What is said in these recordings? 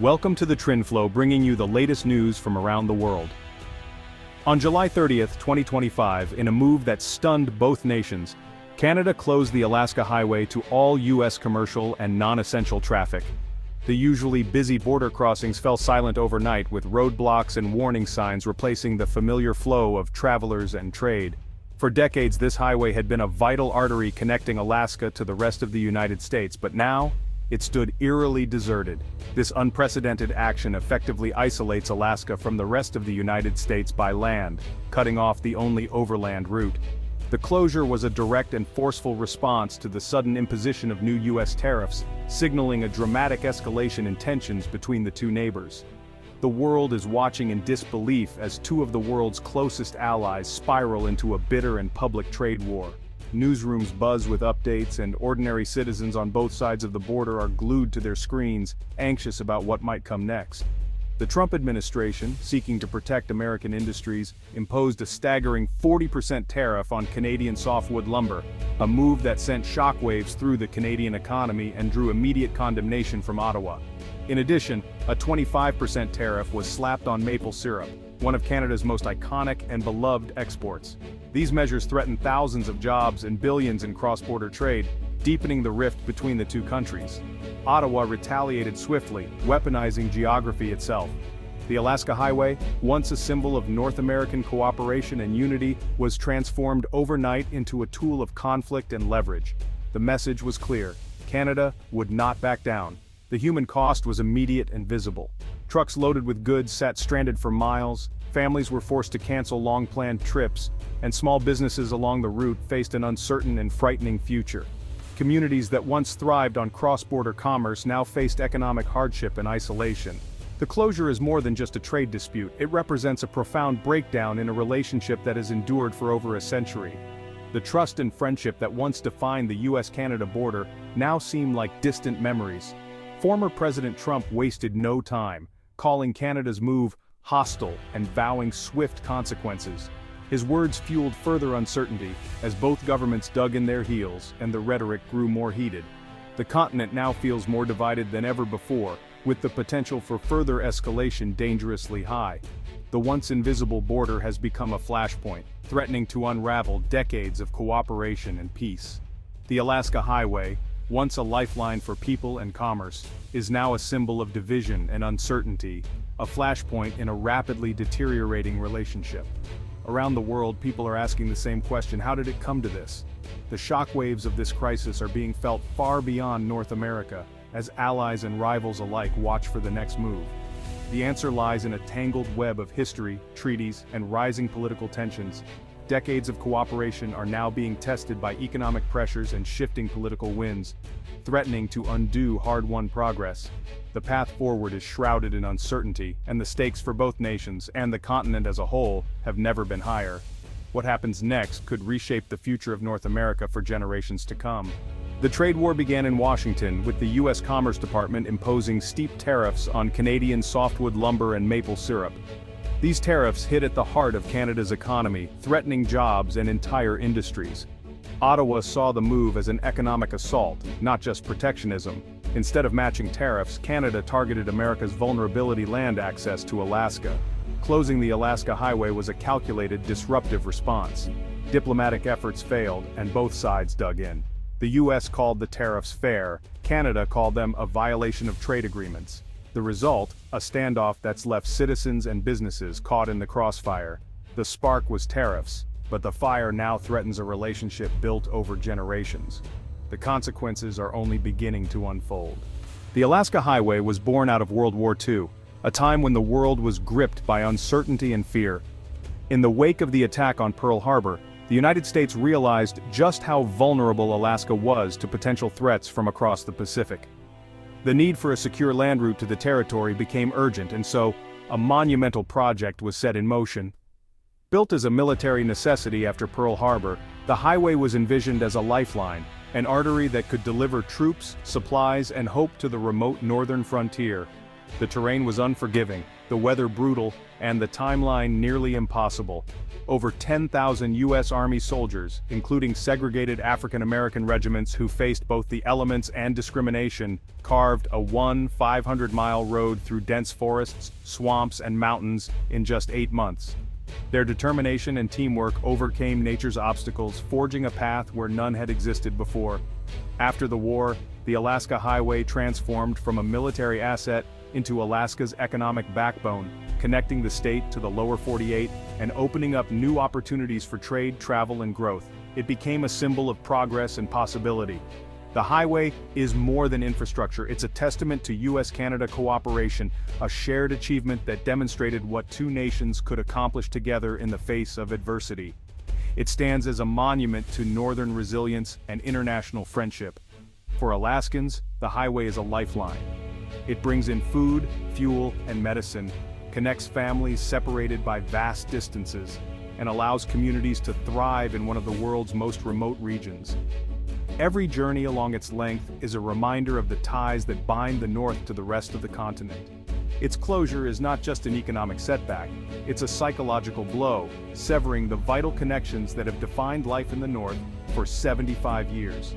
Welcome to the Trinflow, bringing you the latest news from around the world. On July 30th, 2025, in a move that stunned both nations, Canada closed the Alaska Highway to all U.S. commercial and non-essential traffic. The usually busy border crossings fell silent overnight, with roadblocks and warning signs replacing the familiar flow of travelers and trade. For decades, this highway had been a vital artery connecting Alaska to the rest of the United States, but now, it stood eerily deserted. This unprecedented action effectively isolates Alaska from the rest of the United States by land, cutting off the only overland route. The closure was a direct and forceful response to the sudden imposition of new U.S. tariffs, signaling a dramatic escalation in tensions between the two neighbors. The world is watching in disbelief as two of the world's closest allies spiral into a bitter and public trade war. Newsrooms buzz with updates, and ordinary citizens on both sides of the border are glued to their screens, anxious about what might come next. The Trump administration, seeking to protect American industries, imposed a staggering 40% tariff on Canadian softwood lumber, a move that sent shockwaves through the Canadian economy and drew immediate condemnation from Ottawa. In addition, a 25% tariff was slapped on maple syrup, one of Canada's most iconic and beloved exports. These measures threaten thousands of jobs and billions in cross-border trade, deepening the rift between the two countries. Ottawa retaliated swiftly, weaponizing geography itself. The Alaska Highway, once a symbol of North American cooperation and unity, was transformed overnight into a tool of conflict and leverage. The message was clear: Canada would not back down. The human cost was immediate and visible. Trucks loaded with goods sat stranded for miles, families were forced to cancel long-planned trips, and small businesses along the route faced an uncertain and frightening future. Communities that once thrived on cross-border commerce now faced economic hardship and isolation. The closure is more than just a trade dispute, it represents a profound breakdown in a relationship that has endured for over a century. The trust and friendship that once defined the U.S. Canada border now seem like distant memories. Former President Trump wasted no time, calling Canada's move hostile and vowing swift consequences. His words fueled further uncertainty, as both governments dug in their heels and the rhetoric grew more heated. The continent now feels more divided than ever before, with the potential for further escalation dangerously high. The once invisible border has become a flashpoint, threatening to unravel decades of cooperation and peace. The Alaska Highway, once a lifeline for people and commerce, is now a symbol of division and uncertainty, a flashpoint in a rapidly deteriorating relationship. Around the world, people are asking the same question: how did it come to this? The shockwaves of this crisis are being felt far beyond North America, as allies and rivals alike watch for the next move. The answer lies in a tangled web of history, treaties, and rising political tensions. Decades of cooperation are now being tested by economic pressures and shifting political winds, threatening to undo hard-won progress. The path forward is shrouded in uncertainty, and the stakes for both nations and the continent as a whole have never been higher. What happens next could reshape the future of North America for generations to come. The trade war began in Washington, with the U.S. Commerce Department imposing steep tariffs on Canadian softwood lumber and maple syrup. These tariffs hit at the heart of Canada's economy, threatening jobs and entire industries. Ottawa saw the move as an economic assault, not just protectionism. Instead of matching tariffs, Canada targeted America's vulnerability: land access to Alaska. Closing the Alaska Highway was a calculated, disruptive response. Diplomatic efforts failed, and both sides dug in. The U.S. called the tariffs fair, Canada called them a violation of trade agreements. The result, a standoff that's left citizens and businesses caught in the crossfire. The spark was tariffs, but the fire now threatens a relationship built over generations. The consequences are only beginning to unfold. The Alaska Highway was born out of World War II, a time when the world was gripped by uncertainty and fear. In the wake of the attack on Pearl Harbor, the United States realized just how vulnerable Alaska was to potential threats from across the Pacific. The need for a secure land route to the territory became urgent, and so, a monumental project was set in motion. Built as a military necessity after Pearl Harbor, the highway was envisioned as a lifeline, an artery that could deliver troops, supplies, and hope to the remote northern frontier. The terrain was unforgiving, the weather brutal, and the timeline nearly impossible. Over 10,000 U.S. Army soldiers, including segregated African American regiments who faced both the elements and discrimination, carved a 500-mile road through dense forests, swamps, and mountains in just 8 months. Their determination and teamwork overcame nature's obstacles, forging a path where none had existed before. After the war, the Alaska Highway transformed from a military asset into Alaska's economic backbone, connecting the state to the lower 48 and opening up new opportunities for trade, travel, and growth. It became a symbol of progress and possibility. The highway is more than infrastructure, it's a testament to U.S. Canada cooperation, a shared achievement that demonstrated what two nations could accomplish together in the face of adversity. It stands as a monument to northern resilience and international friendship. For Alaskans, the highway is a lifeline. It brings in food, fuel, and medicine, connects families separated by vast distances, and allows communities to thrive in one of the world's most remote regions. Every journey along its length is a reminder of the ties that bind the North to the rest of the continent. Its closure is not just an economic setback, it's a psychological blow, severing the vital connections that have defined life in the North for 75 years.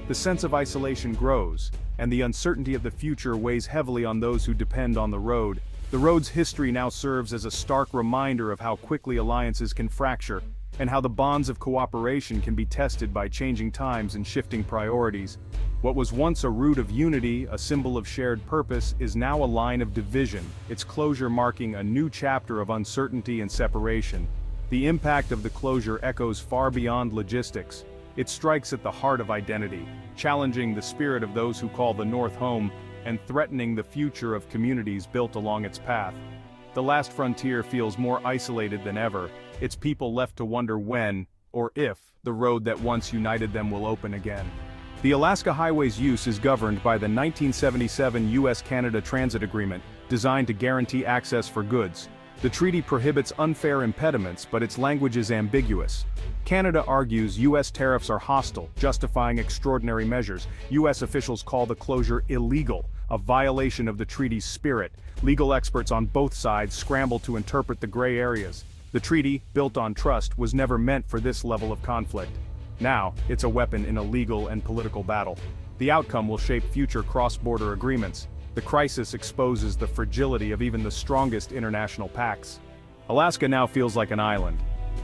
The sense of isolation grows, and the uncertainty of the future weighs heavily on those who depend on the road. The road's history now serves as a stark reminder of how quickly alliances can fracture, and how the bonds of cooperation can be tested by changing times and shifting priorities. What was once a root of unity, a symbol of shared purpose, is now a line of division, its closure marking a new chapter of uncertainty and separation. The impact of the closure echoes far beyond logistics. It strikes at the heart of identity, challenging the spirit of those who call the North home, and threatening the future of communities built along its path. The last frontier feels more isolated than ever, its people left to wonder when, or if, the road that once united them will open again. The Alaska Highway's use is governed by the 1977 U.S. Canada Transit Agreement, designed to guarantee access for goods. The treaty prohibits unfair impediments, but its language is ambiguous. Canada argues U.S. tariffs are hostile, justifying extraordinary measures. U.S. officials call the closure illegal, a violation of the treaty's spirit. Legal experts on both sides scramble to interpret the gray areas. The treaty, built on trust, was never meant for this level of conflict. Now, it's a weapon in a legal and political battle. The outcome will shape future cross-border agreements. The crisis exposes the fragility of even the strongest international pacts. Alaska now feels like an island.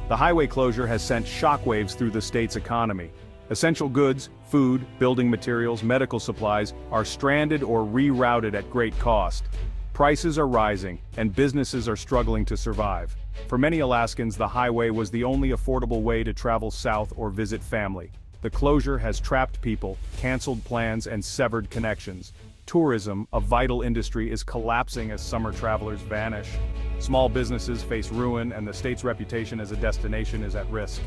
The highway closure has sent shockwaves through the state's economy. Essential goods, food, building materials, medical supplies are stranded or rerouted at great cost. Prices are rising, and businesses are struggling to survive. For many Alaskans, the highway was the only affordable way to travel south or visit family. The closure has trapped people, canceled plans, and severed connections. Tourism, a vital industry, is collapsing as summer travelers vanish. Small businesses face ruin, and the state's reputation as a destination is at risk.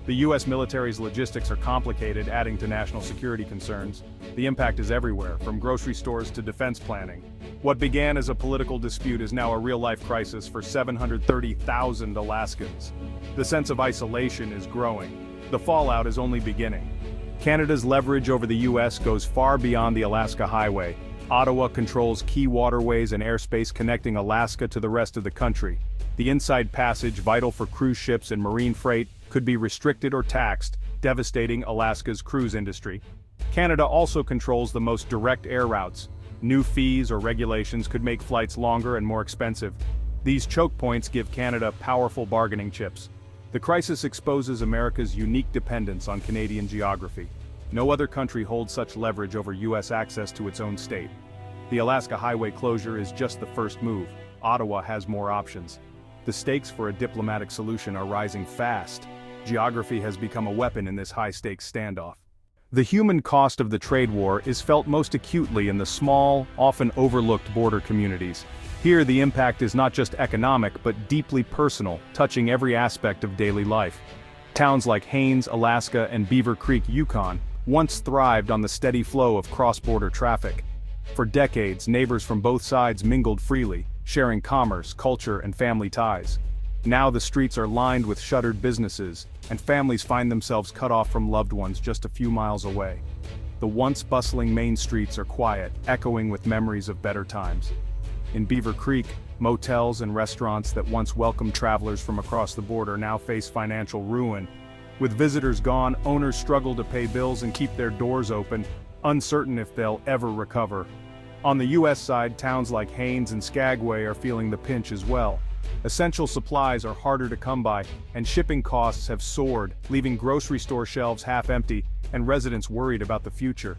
The U.S. military's logistics are complicated, adding to national security concerns. The impact is everywhere, from grocery stores to defense planning. What began as a political dispute is now a real-life crisis for 730,000 Alaskans. The sense of isolation is growing. The fallout is only beginning. Canada's leverage over the U.S. goes far beyond the Alaska Highway. Ottawa controls key waterways and airspace connecting Alaska to the rest of the country. The inside passage, vital for cruise ships and marine freight, could be restricted or taxed, devastating Alaska's cruise industry. Canada also controls the most direct air routes. New fees or regulations could make flights longer and more expensive. These choke points give Canada powerful bargaining chips. The crisis exposes America's unique dependence on Canadian geography. No other country holds such leverage over U.S. access to its own state. The Alaska Highway closure is just the first move. Ottawa has more options. The stakes for a diplomatic solution are rising fast. Geography has become a weapon in this high-stakes standoff. The human cost of the trade war is felt most acutely in the small, often overlooked border communities. Here, the impact is not just economic but deeply personal, touching every aspect of daily life. Towns like Haines, Alaska, and Beaver Creek, Yukon, once thrived on the steady flow of cross-border traffic. For decades, neighbors from both sides mingled freely, sharing commerce, culture, and family ties. Now the streets are lined with shuttered businesses, and families find themselves cut off from loved ones just a few miles away. The once bustling main streets are quiet, echoing with memories of better times. In Beaver Creek, motels and restaurants that once welcomed travelers from across the border now face financial ruin. With visitors gone, owners struggle to pay bills and keep their doors open, uncertain if they'll ever recover. On the U.S. side, towns like Haines and Skagway are feeling the pinch as well. Essential supplies are harder to come by, and shipping costs have soared, leaving grocery store shelves half empty and residents worried about the future.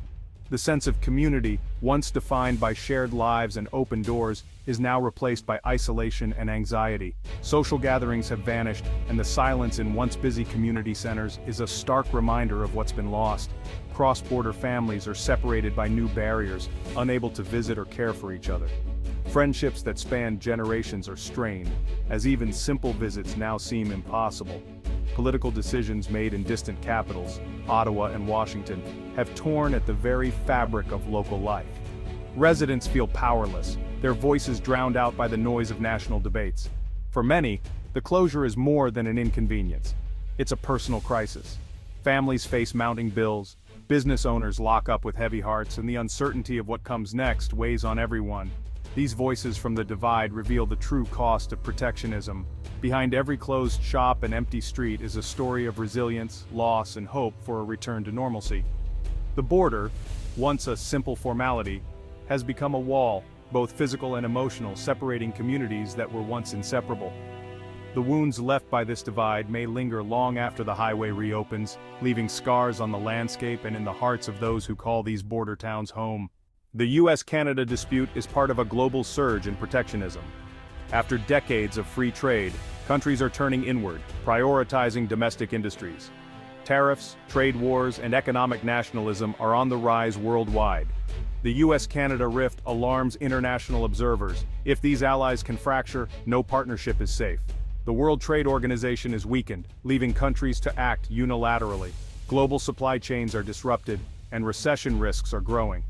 The sense of community, once defined by shared lives and open doors, is now replaced by isolation and anxiety. Social gatherings have vanished, and the silence in once busy community centers is a stark reminder of what's been lost. Cross-border families are separated by new barriers, unable to visit or care for each other. Friendships that span generations are strained, as even simple visits now seem impossible. Political decisions made in distant capitals, Ottawa and Washington, have torn at the very fabric of local life. Residents feel powerless, their voices drowned out by the noise of national debates. For many, the closure is more than an inconvenience. It's a personal crisis. Families face mounting bills, business owners lock up with heavy hearts, and the uncertainty of what comes next weighs on everyone. These voices from the divide reveal the true cost of protectionism. Behind every closed shop and empty street is a story of resilience, loss, and hope for a return to normalcy. The border, once a simple formality, has become a wall, both physical and emotional, separating communities that were once inseparable. The wounds left by this divide may linger long after the highway reopens, leaving scars on the landscape and in the hearts of those who call these border towns home. The U.S. Canada dispute is part of a global surge in protectionism. After decades of free trade, countries are turning inward, prioritizing domestic industries. Tariffs, trade wars, and economic nationalism are on the rise worldwide. The U.S.-Canada rift alarms international observers. If these allies can fracture, no partnership is safe. The World Trade Organization is weakened, leaving countries to act unilaterally. Global supply chains are disrupted, and recession risks are growing.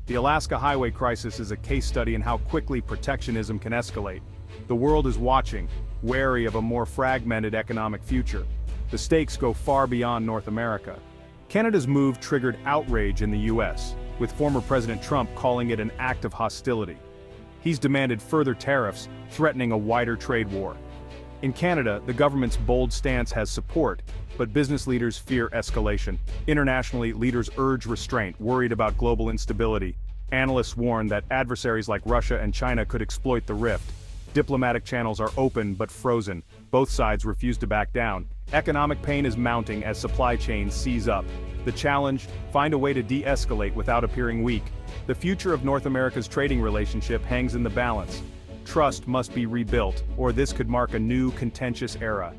The Alaska Highway crisis is a case study in how quickly protectionism can escalate. The world is watching, wary of a more fragmented economic future. The stakes go far beyond North America. Canada's move triggered outrage in the U.S., with former President Trump calling it an act of hostility. He's demanded further tariffs, threatening a wider trade war. In Canada, the government's bold stance has support, but business leaders fear escalation. Internationally, leaders urge restraint, worried about global instability. Analysts warn that adversaries like Russia and China could exploit the rift. Diplomatic channels are open but frozen. Both sides refuse to back down. Economic pain is mounting as supply chains seize up. The challenge: find a way to de-escalate without appearing weak. The future of North America's trading relationship hangs in the balance. Trust must be rebuilt, or this could mark a new contentious era.